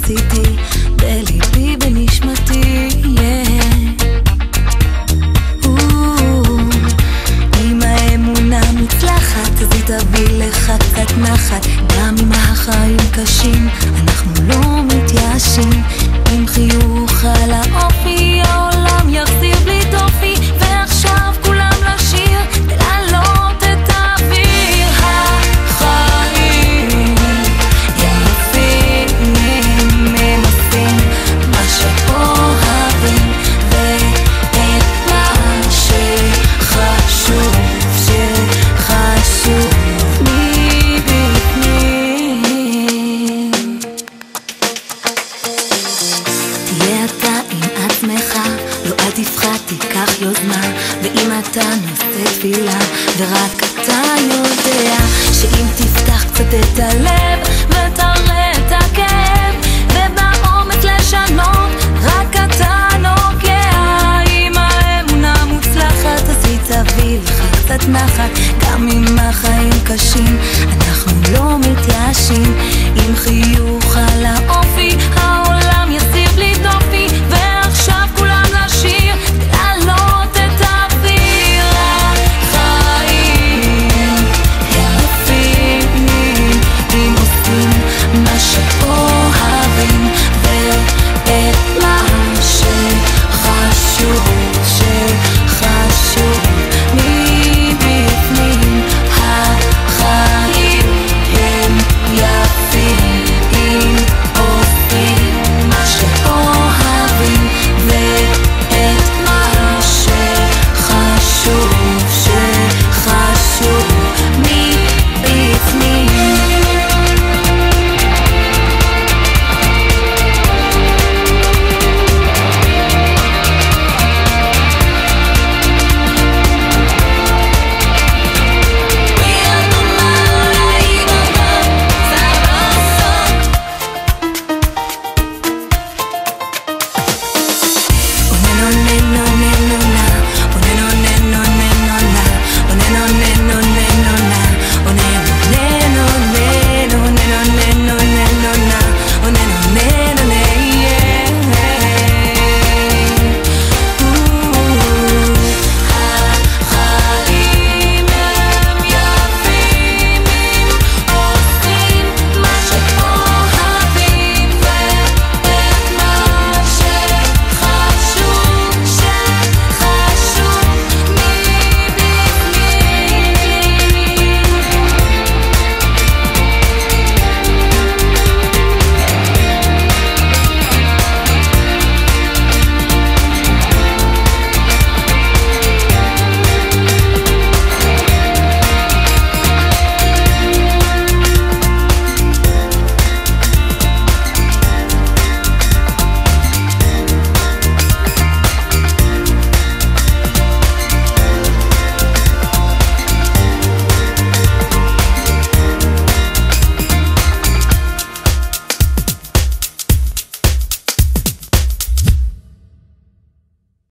עשיתי בליבי בנשמתי, אם האמונה מוצלחת אז היא תביא לך קצת נחת. גם אם החיים קשים אנחנו לא מתייאשים, עם חיוך על האופי העולם יחזיר בלי טופי. ועכשיו כולם לשיר ולעלות את האוויר. החיים יפים הם עושים מה שאוהבים ואת מה שחשוב מבפנים. תהיה אתה עם עצמך, לא אל תפחד, תיקח יוזמה. ואם אתה נושא תפילה ורק אתה יודע שאם תפתח קצת את הלב